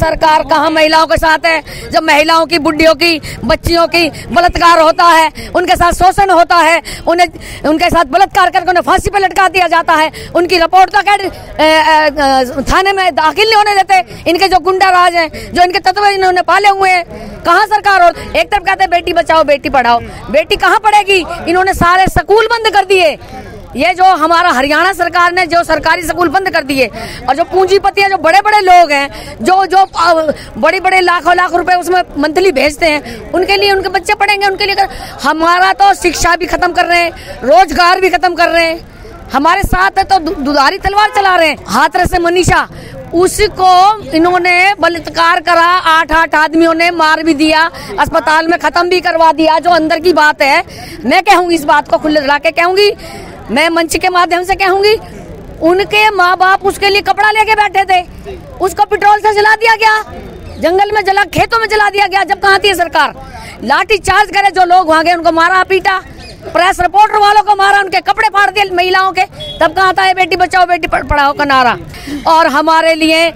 सरकार कहाँ महिलाओं के साथ है? जब महिलाओं की, बुढ़ियों की, बच्चियों की बलात्कार होता है, उनके साथ शोषण होता है, उनके साथ बलात्कार करके उन्हें फांसी पर लटका दिया जाता है। उनकी रिपोर्ट तो थाने में दाखिल नहीं होने देते। इनके जो गुंडा राज हैं, जो इनके तत्व इन्होंने पाले हुए हैं, कहाँ सरकार? और एक तरफ कहते हैं बेटी बचाओ बेटी पढ़ाओ, बेटी कहाँ पढ़ेगी? इन्होंने सारे स्कूल बंद कर दिए। ये जो हमारा हरियाणा सरकार ने जो सरकारी स्कूल बंद कर दिए, और जो पूंजीपति है, जो बड़े बड़े लोग हैं, जो बड़े बड़े लाखों लाख रुपए उसमें मंथली भेजते हैं, उनके लिए उनके बच्चे पढ़ेंगे, उनके लिए हमारा तो शिक्षा भी खत्म कर रहे हैं, रोजगार भी खत्म कर रहे हैं। हमारे साथ है तो दुधारी तलवार चला रहे हैं। हाथरस से मनीषा, उसको इन्होंने बलात्कार करा, 8 आदमियों ने मार भी दिया, अस्पताल में खत्म भी करवा दिया। जो अंदर की बात है, मैं कहूंगी, इस बात को खुले दिला के कहूंगी, मैं मंच के माध्यम से कहूंगी, उनके माँ बाप उसके लिए कपड़ा लेके बैठे थे, उसको पेट्रोल से जला दिया गया, जंगल में जला, खेतों में जला दिया गया। जब कहाँ थी सरकार? लाठी चार्ज करे, जो लोग वहां गए उनको मारा पीटा, प्रेस रिपोर्टर वालों को मारा, उनके कपड़े फाड़ दिए महिलाओं के। तब कहाँ था ये बेटी बचाओ बेटी पढ़ाओ का नारा? और हमारे लिए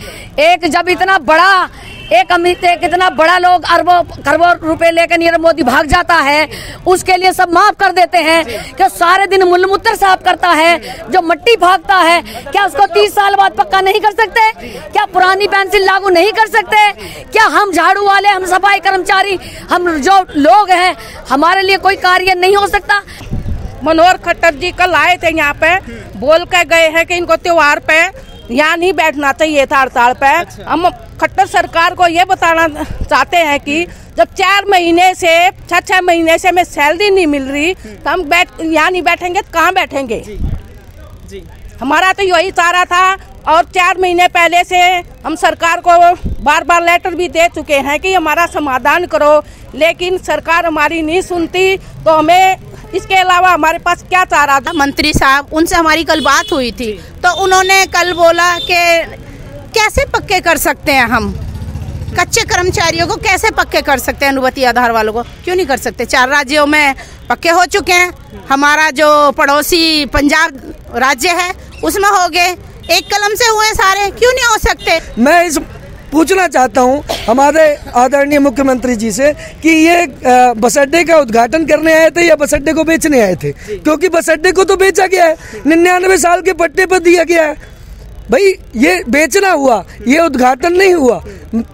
एक जब इतना बड़ा एक अमित कितना बड़ा लोग अरबों खरबों रुपए लेकर नीरव मोदी भाग जाता है, उसके लिए सब माफ कर देते हैं कि सारे दिन मूत्र साफ करता है, जो मट्टी भागता है, क्या उसको 30 साल बाद पक्का नहीं कर सकते? क्या पुरानी पेंशन लागू नहीं कर सकते? क्या हम झाड़ू वाले, हम सफाई कर्मचारी, हम जो लोग हैं, हमारे लिए कोई कार्य नहीं हो सकता? मनोहर खट्टर जी कल आए थे यहाँ पे, बोल के गए हैं कि इनको त्योहार पे यहाँ नहीं बैठना चाहिए था हड़ताल पे। हम खट्टर सरकार को ये बताना चाहते हैं कि जब 4 महीने से 6 महीने से हमें सैलरी नहीं मिल रही, तो हम यहाँ नहीं बैठेंगे तो कहाँ बैठेंगे? जी। हमारा तो यही चारा था, और 4 महीने पहले से हम सरकार को बार लेटर भी दे चुके हैं कि हमारा समाधान करो, लेकिन सरकार हमारी नहीं सुनती। तो हमें इसके अलावा हमारे पास क्या चारा था? मंत्री साहब, उनसे हमारी कल बात हुई थी, तो उन्होंने कल बोला कि कैसे पक्के कर सकते हैं हम, कच्चे कर्मचारियों को कैसे पक्के कर सकते हैं, अनुवृत्ति आधार वालों को क्यों नहीं कर सकते? 4 राज्यों में पक्के हो चुके हैं, हमारा जो पड़ोसी पंजाब राज्य है उसमें हो गए, एक कलम से हुए सारे, क्यों नहीं हो सकते? मैं इस पूछना चाहता हूं हमारे आदरणीय मुख्यमंत्री जी से कि ये बस अड्डे का उद्घाटन करने आए थे या बस अड्डे को बेचने आए थे? क्योंकि बस अड्डे को तो बेचा गया है, 99 साल के पट्टे पर दिया गया है। भाई ये बेचना हुआ, ये उद्घाटन नहीं हुआ।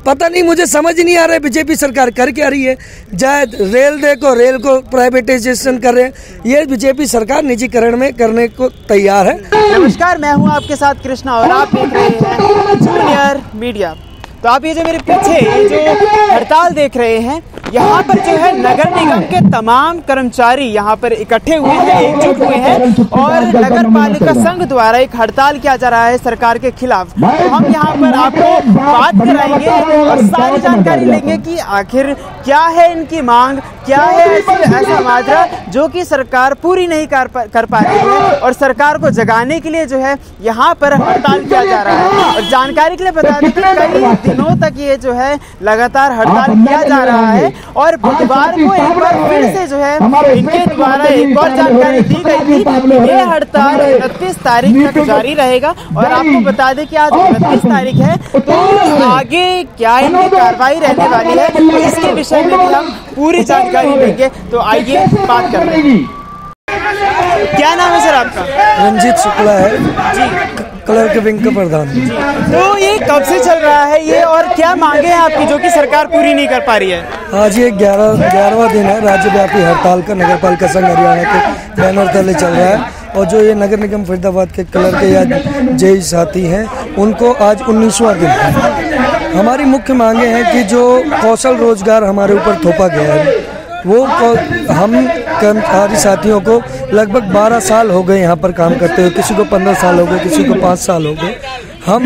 पता नहीं, मुझे समझ नहीं आ रहा है बीजेपी सरकार कर क्या रही है। चाहे रेल को प्राइवेटाइजेशन कर रहे हैं, ये बीजेपी सरकार निजीकरण में करने को तैयार है। नमस्कार, मैं हूं आपके साथ कृष्णा और आप देख रहे हैं जूनियर मीडिया। तो आप ये जो मेरे पीछे जो हड़ताल देख रहे हैं, यहाँ पर जो है नगर निगम के तमाम कर्मचारी यहाँ पर इकट्ठे हुए हैं, एकजुट हुए हैं, और नगर पालिका संघ द्वारा एक हड़ताल किया जा रहा है सरकार के खिलाफ। तो हम यहाँ पर आपको बात कराएंगे और सारी जानकारी लेंगे कि आखिर क्या है इनकी मांग, क्या है ऐसा माजरा जो कि सरकार पूरी नहीं कर पा रही है, और सरकार को जगाने के लिए जो है यहाँ पर हड़ताल किया जा रहा है। और जानकारी के लिए बता दें कि कई दिनों तक ये जो है लगातार हड़ताल किया जा रहा है, और बुधवार को एक बार फिर से जो है इनके द्वारा एक और जानकारी दी गई थी। ये हड़ताल 29 तारीख तक जारी रहेगा, और आपको बता दें कि आज 29 तारीख है, तो आगे क्या इनकी कार्रवाई रहने वाली है, तो इसके विषय में भी हम पूरी जानकारी लेंगे। तो आइए बात कर रहे हैं। क्या नाम है सर आपका? रंजीत शुक्ला है जी, क्लर्क विंग का प्रधान। तो ये कब से चल रहा है ये, और क्या मांगे हैं आपकी जो कि सरकार पूरी नहीं कर पा रही है? आज ये 11वां दिन है राज्यव्यापी हड़ताल का, नगर पालिका संघ हरियाणा के बैनर तले चल रहा है। और जो ये नगर निगम फरीदाबाद के क्लर्क या जेई साथी हैं, उनको आज 19वां दिन है। हमारी मुख्य मांगे हैं कि जो कौशल रोजगार हमारे ऊपर थोपा गया है, वो हम कर्मचारी साथियों को लगभग 12 साल हो गए यहाँ पर काम करते हुए, किसी को 15 साल हो गए, किसी को 5 साल हो गए। हम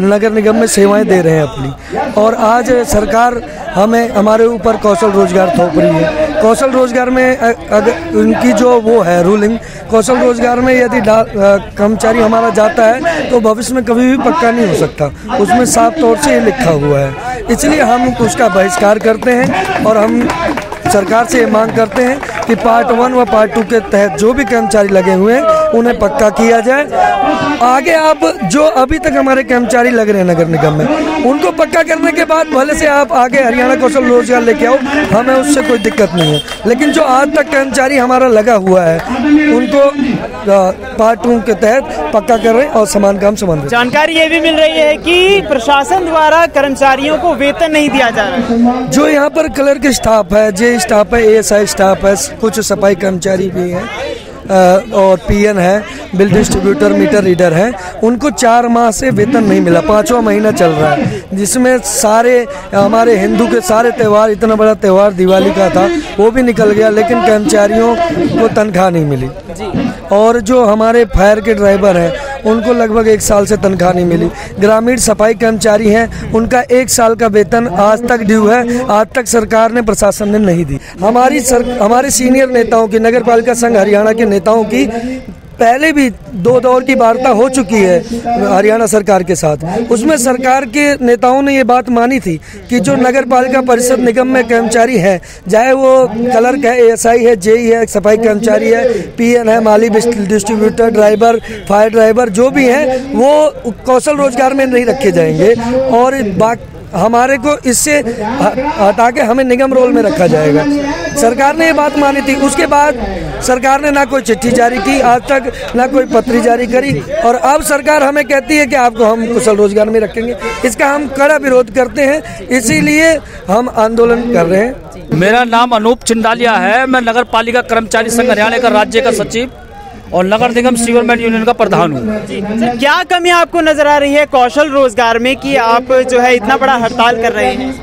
नगर निगम में सेवाएं दे रहे हैं अपनी, और आज सरकार हमारे ऊपर कौशल रोजगार थोप रही है। कौशल रोजगार में अगर उनकी जो वो है रूलिंग, कौशल रोजगार में यदि कर्मचारी हमारा जाता है तो भविष्य में कभी भी पक्का नहीं हो सकता, उसमें साफ तौर से ये लिखा हुआ है। इसलिए हम उसका बहिष्कार करते हैं, और हम सरकार से ये मांग करते हैं कि पार्ट 1 व पार्ट 2 के तहत जो भी कर्मचारी लगे हुए हैं उन्हें पक्का किया जाए। आगे आप जो अभी तक हमारे कर्मचारी लग रहे हैं नगर निगम में, उनको पक्का करने के बाद भले से आप आगे हरियाणा कौशल रोजगार लेके आओ, हमें उससे कोई दिक्कत नहीं है। लेकिन जो आज तक कर्मचारी हमारा लगा हुआ है उनको पार्ट 2 के तहत पक्का कर रहे हैं और समान काम समान। जानकारी ये भी मिल रही है कि प्रशासन द्वारा कर्मचारियों को वेतन नहीं दिया जा रहा है। जो यहाँ पर क्लर्क स्टाफ है, जे स्टाफ है, ASI स्टाफ है, कुछ सफाई कर्मचारी भी हैं और PN है, बिल डिस्ट्रीब्यूटर, मीटर रीडर है, उनको 4 माह से वेतन नहीं मिला। 5वां महीना चल रहा है, जिसमें सारे हमारे हिंदू के सारे त्यौहार, इतना बड़ा त्यौहार दिवाली का था वो भी निकल गया, लेकिन कर्मचारियों को तनख्वाह नहीं मिली। और जो हमारे फायर के ड्राइवर हैं उनको लगभग 1 साल से तनख्वाह नहीं मिली। ग्रामीण सफाई कर्मचारी हैं, उनका 1 साल का वेतन आज तक ड्यू है, आज तक सरकार ने, प्रशासन ने नहीं दी। हमारे सीनियर नेताओं की, नगर पालिका संघ हरियाणा के नेताओं की पहले भी 2 दौर की वार्ता हो चुकी है हरियाणा सरकार के साथ। उसमें सरकार के नेताओं ने ये बात मानी थी कि जो नगर पालिका परिषद निगम में कर्मचारी हैं, चाहे वो क्लर्क है, ASI है, JE है, सफाई कर्मचारी है, PN है, माली डिस्ट्रीब्यूटर, ड्राइवर, फायर ड्राइवर, जो भी हैं वो कौशल रोजगार में नहीं रखे जाएंगे और हमारे को इससे हटा के हमें निगम रोल में रखा जाएगा। सरकार ने ये बात मानी थी। उसके बाद सरकार ने ना कोई चिट्ठी जारी की आज तक, ना कोई पत्री जारी करी, और अब सरकार हमें कहती है कि आपको हम कुशल रोजगार में रखेंगे। इसका हम कड़ा विरोध करते हैं, इसीलिए हम आंदोलन कर रहे हैं। मेरा नाम अनूप चिंडालिया है। मैं नगर पालिका कर्मचारी संघ हरियाणा का राज्य का सचिव और नगर निगम सीवरमैन यूनियन का प्रधान हूँ। क्या कमी आपको नजर आ रही है कौशल रोजगार में कि आप जो है इतना बड़ा हड़ताल कर रहे हैं?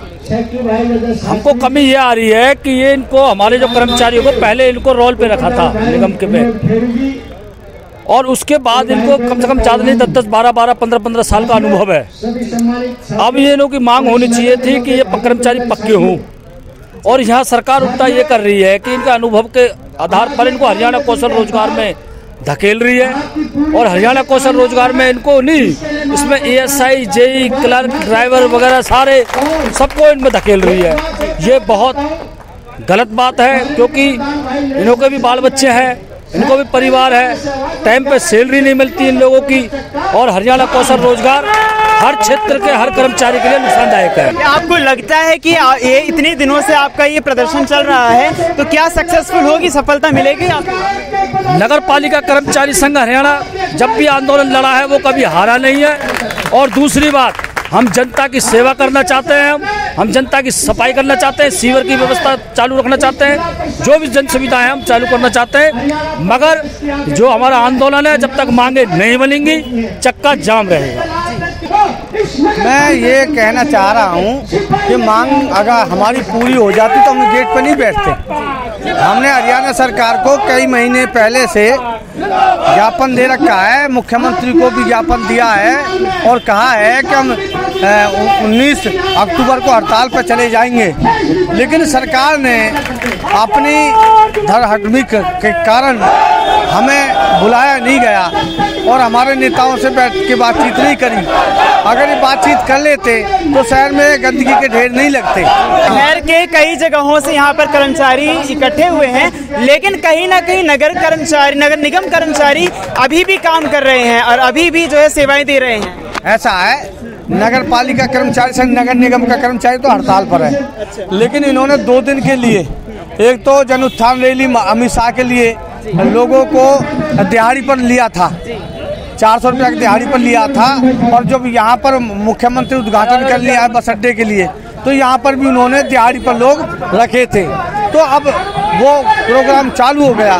हमको कमी ये आ रही है कि ये इनको, हमारे जो कर्मचारियों को पहले इनको रोल पे रखा था निगम के में, और उसके बाद इनको कम से कम ज़्यादा नहीं 10-10, 12-12, 15-15 साल का अनुभव है। अब ये लोगों की मांग होनी चाहिए थी कि ये कर्मचारी पक्के हों, और यहाँ सरकार उल्टा ये कर रही है कि इनके अनुभव के आधार पर इनको हरियाणा कौशल रोजगार में धकेल रही है, और हरियाणा कौशल रोजगार में इनको नहीं, इसमें ASI, JE, क्लर्क, ड्राइवर वगैरह सारे सबको इनमें धकेल रही है। ये बहुत गलत बात है, क्योंकि इन्हों के भी बाल बच्चे हैं, इनको भी परिवार है, टाइम पे सैलरी नहीं मिलती इन लोगों की, और हरियाणा कौशल रोजगार हर क्षेत्र के हर कर्मचारी के लिए नुकसानदायक है। आपको लगता है कि ये इतने दिनों से आपका ये प्रदर्शन चल रहा है, तो क्या सक्सेसफुल होगी, सफलता मिलेगी आपको? नगर पालिका कर्मचारी संघ हरियाणा जब भी आंदोलन लड़ा है वो कभी हारा नहीं है। और दूसरी बात, हम जनता की सेवा करना चाहते हैं, हम जनता की सफाई करना चाहते हैं, सीवर की व्यवस्था चालू रखना चाहते हैं, जो भी जन सुविधाएं हम चालू करना चाहते हैं। मगर जो हमारा आंदोलन है, जब तक मांगे नहीं बनेंगी, चक्का जाम रहेगा। मैं ये कहना चाह रहा हूँ कि मांग अगर हमारी पूरी हो जाती तो हम गेट पर नहीं बैठते। हमने हरियाणा सरकार को कई महीने पहले से ज्ञापन दे रखा है, मुख्यमंत्री को भी ज्ञापन दिया है और कहा है कि हम 19 अक्टूबर को हड़ताल पर चले जाएंगे, लेकिन सरकार ने अपनी धरहकमी के कारण हमें बुलाया नहीं गया और हमारे नेताओं से बैठ के बातचीत नहीं करी। अगर ये बातचीत कर लेते तो शहर में गंदगी के ढेर नहीं लगते। शहर के कई जगहों से यहाँ पर कर्मचारी इकट्ठे हुए हैं, लेकिन कहीं ना कहीं नगर निगम कर्मचारी अभी भी काम कर रहे हैं और अभी भी जो है सेवाएं दे रहे हैं। ऐसा है, नगर पालिका कर्मचारी संघ नगर निगम का कर्मचारी तो हड़ताल पर है, लेकिन इन्होंने 2 दिन के लिए, एक तो जन उत्थान रैली अमित शाह के लिए लोगों को दिहाड़ी पर लिया था, 400 रुपया की दिहाड़ी पर लिया था, और जब यहाँ पर मुख्यमंत्री उद्घाटन कर लिया है बस अड्डे के लिए, तो यहाँ पर भी उन्होंने दिहाड़ी पर लोग रखे थे, तो अब वो प्रोग्राम चालू हो गया।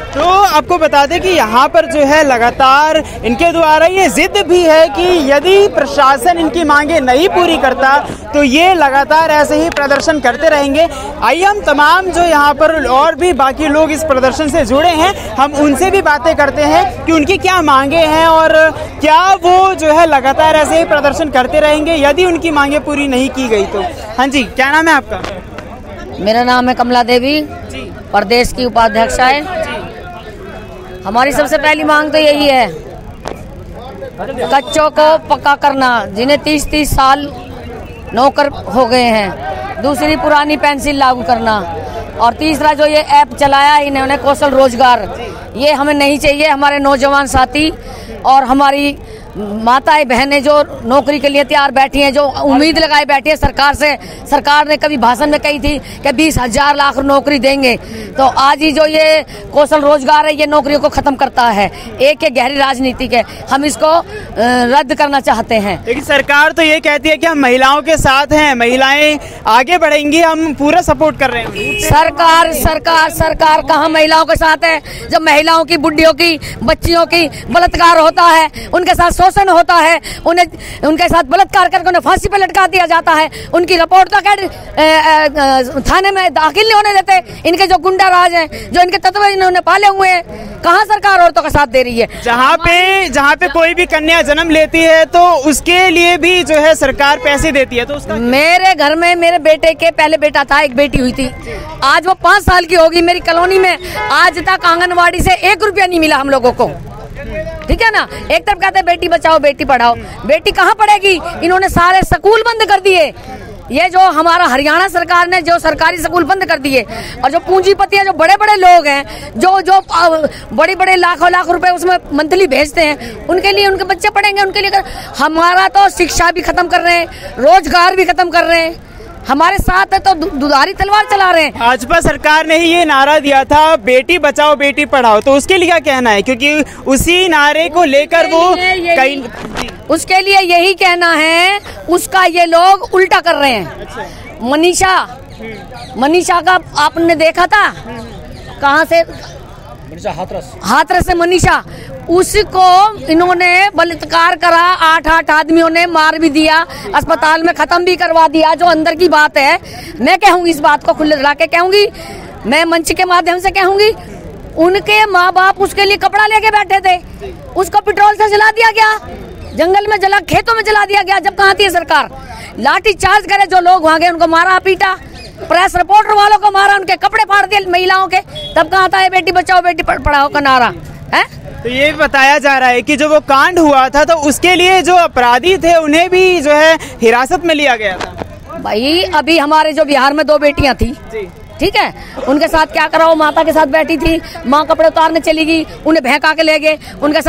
तो आपको बता दें कि यहाँ पर जो है लगातार इनके द्वारा ये जिद भी है कि यदि प्रशासन इनकी मांगे नहीं पूरी करता तो ये लगातार ऐसे ही प्रदर्शन करते रहेंगे। आइए हम तमाम जो यहाँ पर और भी बाकी लोग इस प्रदर्शन से जुड़े हैं, हम उनसे भी बातें करते हैं कि उनकी क्या मांगे हैं और क्या वो जो है लगातार ऐसे ही प्रदर्शन करते रहेंगे यदि उनकी मांगे पूरी नहीं की गई तो। हाँ जी, क्या नाम है आपका? मेरा नाम है कमला देवी, प्रदेश की उपाध्यक्ष है। हमारी सबसे पहली मांग तो यही है, कच्चों को पक्का करना, जिन्हें 30-30 साल नौकर हो गए हैं। दूसरी, पुरानी पेंशन लागू करना। और तीसरा जो ये ऐप चलाया इन्होंने कौशल रोजगार, ये हमें नहीं चाहिए। हमारे नौजवान साथी और हमारी माताएं बहनें जो नौकरी के लिए तैयार बैठी हैं, जो उम्मीद लगाए बैठी है सरकार से, सरकार ने कभी भाषण में कही थी कि 20,000 लाख नौकरी देंगे, तो आज ही जो ये कौशल रोजगार है ये नौकरियों को खत्म करता है। एक गहरी राजनीतिक है, हम इसको रद्द करना चाहते हैं। लेकिन सरकार तो ये कहती है कि हम महिलाओं के साथ हैं, महिलाएं आगे बढ़ेंगी, हम पूरा सपोर्ट कर रहे हैं। सरकार कहाँ महिलाओं के साथ है? जब महिलाओं की, बुढ़ियों की, बच्चियों की बलात्कार होता है, उनके साथ शोषण होता है, उनके साथ बलात्कार करके उन्हें फांसी पे लटका दिया जाता है, उनकी रिपोर्ट तक थाने में दाखिल नहीं होने देते। इनके जो गुंडा राज हैं, जो इनके तत्व इन्होंने पाले हुए हैं, कहाँ सरकार औरतों का साथ दे रही है? जहाँ पे कोई भी कन्या जन्म लेती है तो उसके लिए भी जो है सरकार पैसे देती है, तो उसका मेरे घर में मेरे बेटे के पहले बेटा था, एक बेटी हुई थी, आज वो 5 साल की होगी। मेरी कॉलोनी में आज तक आंगनवाड़ी से 1 रुपया नहीं मिला हम लोगों को, ठीक है ना। एक तरफ कहते हैं बेटी बचाओ बेटी पढ़ाओ, बेटी कहाँ पढ़ेगी? इन्होंने सारे स्कूल बंद कर दिए। ये जो हमारा हरियाणा सरकार ने जो सरकारी स्कूल बंद कर दिए, और जो पूंजीपति है, जो बड़े बड़े लोग हैं, जो बड़े बड़े लाखों लाख रुपए उसमें मंथली भेजते हैं, उनके लिए उनके बच्चे पढ़ेंगे, उनके लिए हमारा तो शिक्षा भी खत्म कर रहे हैं, रोजगार भी खत्म कर रहे हैं। हमारे साथ है तो दुधारी तलवार चला रहे हैं। भाजपा सरकार ने ही ये नारा दिया था बेटी बचाओ बेटी पढ़ाओ, तो उसके लिए क्या कहना है? क्योंकि उसी नारे को लेकर वो कई, उसके लिए यही कहना है, उसका ये लोग उल्टा कर रहे हैं। मनीषा का आपने देखा था? कहाँ से? हाथरस से मनीषा, उसको इन्होंने बलात्कार करा, 8 आदमियों ने मार भी दिया, अस्पताल में खत्म भी करवा दिया। जो अंदर की बात है, मैं कहूंगी इस बात को खुले दिला के कहूंगी, मैं मंच के माध्यम से कहूंगी, उनके माँ बाप उसके लिए कपड़ा लेके बैठे थे, उसको पेट्रोल से जला दिया गया, जंगल में जला, खेतों में जला दिया गया। जब कहाँ थी सरकार? लाठी चार्ज करे, जो लोग वहां गए उनको मारा पीटा, प्रेस रिपोर्टर वालों को मारा, उनके कपड़े फाड़ दिए महिलाओं के। तब कहाँ था ये बेटी बचाओ बेटी पढ़ाओ का नारा है? तो ये बताया जा रहा है कि जो वो कांड हुआ था तो उसके लिए जो अपराधी थे उन्हें भी जो है हिरासत में लिया गया था। भाई अभी हमारे जो बिहार में 2 बेटियां थी, ठीक है, उनके साथ क्या करा? वो माता के साथ बैठी थी, माँ कपड़े उतारने चली गई, उन्हें बहका के ले गए, उनके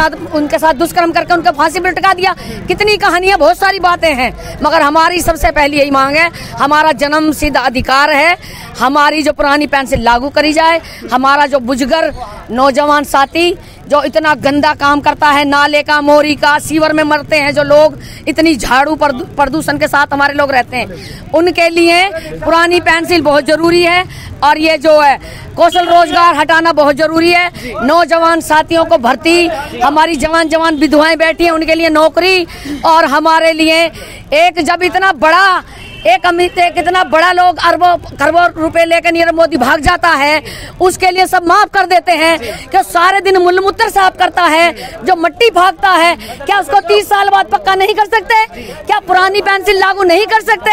साथ दुष्कर्म करके उनको फांसी पर लटका दिया। कितनी कहानियां, बहुत सारी बातें हैं, मगर हमारी सबसे पहली यही मांग है, हमारा जन्म सिद्ध अधिकार है, हमारी जो पुरानी पेंशन लागू करी जाए। हमारा जो बुजुर्ग नौजवान साथी जो इतना गंदा काम करता है, नाले का, मोरी का, सीवर में मरते हैं जो लोग, इतनी झाड़ू प्रदूषण के साथ हमारे लोग रहते हैं, उनके लिए पुरानी पेंसिल बहुत जरूरी है। और ये जो है कौशल रोजगार हटाना बहुत जरूरी है। नौजवान साथियों को भर्ती, हमारी जवान विधवाएं बैठी हैं उनके लिए नौकरी, और हमारे लिए एक जब इतना बड़ा एक अमित कितना बड़ा लोग अरबों खरबों रुपए लेकर नीरव मोदी भाग जाता है, उसके लिए सब माफ कर देते हैं कि सारे दिन मूत्र साफ करता है, जो मिट्टी भागता है, क्या उसको 30 साल बाद पक्का नहीं कर सकते? क्या पुरानी पेंसिल लागू नहीं कर सकते?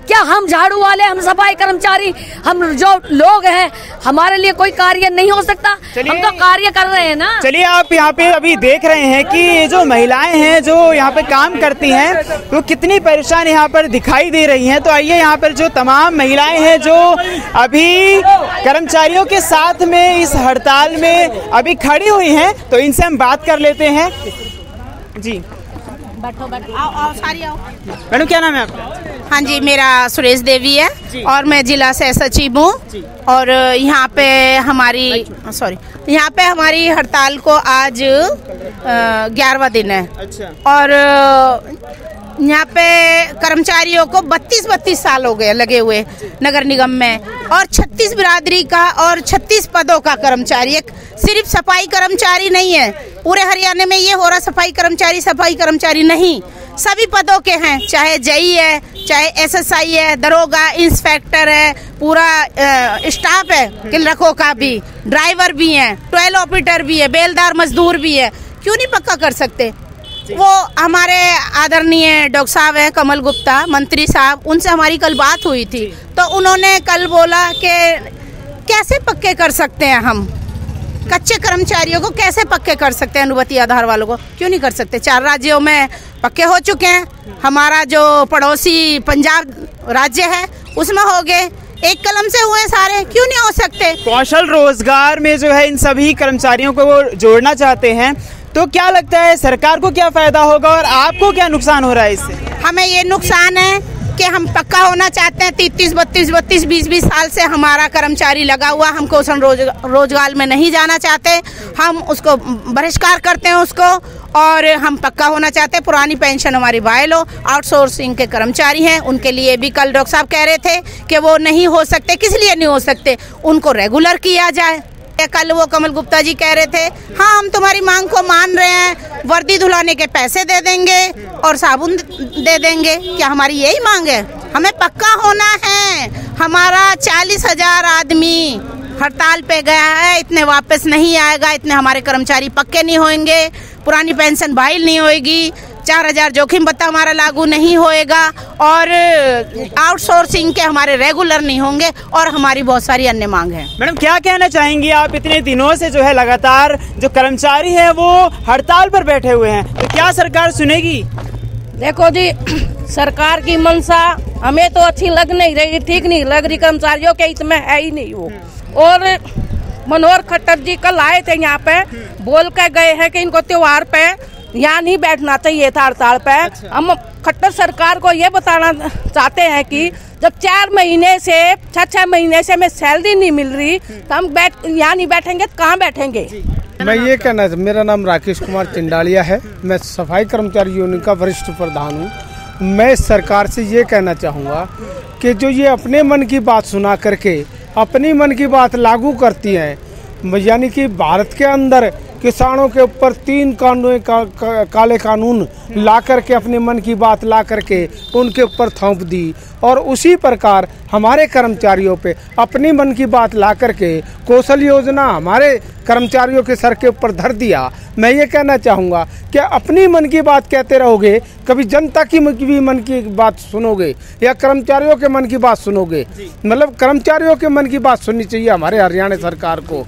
क्या हम झाड़ू वाले, हम सफाई कर्मचारी, हम जो लोग हैं, हमारे लिए कोई कार्य नहीं हो सकता? हम तो कार्य कर रहे हैं ना। चलिए, आप यहाँ पे अभी देख रहे हैं कि ये जो महिलाएं हैं जो यहाँ पे काम करती हैं वो कितनी परेशान यहाँ पर दिखाई दे रही हैं। तो आइए यहाँ पर जो तमाम महिलाएं हैं जो अभी कर्मचारियों के साथ में इस हड़ताल में अभी खड़ी हुई हैं, तो इनसे हम बात कर लेते हैं। जी बैठो आओ सारी आओ। मैडम क्या नाम है आपका? हाँ जी, मेरा सुरेश देवी है और मैं जिला सह सचिव हूँ। और यहाँ पे हमारी हड़ताल को आज 11वां दिन है। अच्छा। और यहाँ पे कर्मचारियों को 32 साल हो गए लगे हुए नगर निगम में, और 36 बिरादरी का और 36 पदों का कर्मचारी। एक सिर्फ सफाई कर्मचारी नहीं है, पूरे हरियाणा में ये हो रहा सफाई कर्मचारी नहीं, सभी पदों के हैं, चाहे जेई है, चाहे एसएसआई है, दरोगा, इंस्पेक्टर है, पूरा स्टाफ है, किलरखों का भी, ड्राइवर भी है, टॉयलेट ऑपरेटर भी है, बेलदार मजदूर भी है। क्यों नहीं पक्का कर सकते? वो हमारे आदरणीय डॉक्टर साहब हैं कमल गुप्ता मंत्री साहब, उनसे हमारी कल बात हुई थी, तो उन्होंने कल बोला कि कैसे पक्के कर सकते हैं हम, कच्चे कर्मचारियों को कैसे पक्के कर सकते हैं, अनुबंधी आधार वालों को क्यों नहीं कर सकते? 4 राज्यों में पक्के हो चुके हैं, हमारा जो पड़ोसी पंजाब राज्य है उसमें हो गए, एक कलम से हुए सारे, क्यों नहीं हो सकते? कौशल रोजगार में जो है इन सभी कर्मचारियों को वो जोड़ना चाहते हैं, तो क्या लगता है सरकार को क्या फायदा होगा और आपको क्या नुकसान हो रहा है इससे? हमें ये नुकसान है कि हम पक्का होना चाहते हैं। 33, 32, 20 साल से हमारा कर्मचारी लगा हुआ, हम कौशल रोजगार में नहीं जाना चाहते, हम उसको बहिष्कार करते हैं उसको, और हम पक्का होना चाहते हैं। पुरानी पेंशन हमारी बहाल हो। आउटसोर्सिंग के कर्मचारी हैं, उनके लिए भी कल डॉक्टर साहब कह रहे थे कि वो नहीं हो सकते। किस लिए नहीं हो सकते? उनको रेगुलर किया जाए। कल वो कमल गुप्ता जी कह रहे थे, हाँ हम तुम्हारी मांग को मान रहे हैं, वर्दी धुलाने के पैसे दे देंगे और साबुन दे देंगे। क्या हमारी यही मांग है? हमें पक्का होना है। हमारा 40,000 आदमी हड़ताल पे गया है, इतने वापस नहीं आएगा, इतने हमारे कर्मचारी पक्के नहीं होंगे, पुरानी पेंशन बहाल नहीं होएगी, 4,000 जोखिम भत्ता हमारा लागू नहीं होएगा, और आउटसोर्सिंग के हमारे रेगुलर नहीं होंगे, और हमारी बहुत सारी अन्य मांग है। मैडम क्या कहना चाहेंगी आप? इतने दिनों से जो है लगातार जो कर्मचारी हैं वो हड़ताल पर बैठे हुए हैं, तो क्या सरकार सुनेगी? देखो जी, सरकार की मंशा हमें तो अच्छी लग नहीं रही, ठीक नहीं लग रही। कर्मचारियों के हित में है ही नहीं वो। और मनोहर खट्टर जी कल आए थे यहाँ पे, बोल के गए हैं कि इनको त्योहार पे यहाँ नहीं बैठना चाहिए था हड़ताल पे। हम खट्टर सरकार को ये बताना चाहते हैं कि जब 4 महीने से 6 महीने से हमें सैलरी नहीं मिल रही, तो हम यहाँ नहीं बैठेंगे तो कहाँ बैठेंगे? मैं ये कहना, मेरा नाम राकेश कुमार चिंडालिया है, मैं सफाई कर्मचारी यूनियन का वरिष्ठ प्रधान हूँ। मैं सरकार से ये कहना चाहूँगा कि जो ये अपने मन की बात सुना करके अपनी मन की बात लागू करती हैं, यानी कि भारत के अंदर किसानों के ऊपर 3 काले कानून ला करके अपने मन की बात ला करके उनके ऊपर थोप दी, और उसी प्रकार हमारे कर्मचारियों पे अपनी मन की बात ला करके कौशल योजना हमारे कर्मचारियों के सर के ऊपर धर दिया। मैं ये कहना चाहूँगा कि अपनी मन की बात कहते रहोगे, कभी जनता की भी मन की बात सुनोगे या कर्मचारियों के मन की बात सुनोगे? मतलब कर्मचारियों के मन की बात सुननी चाहिए हमारे हरियाणा सरकार को।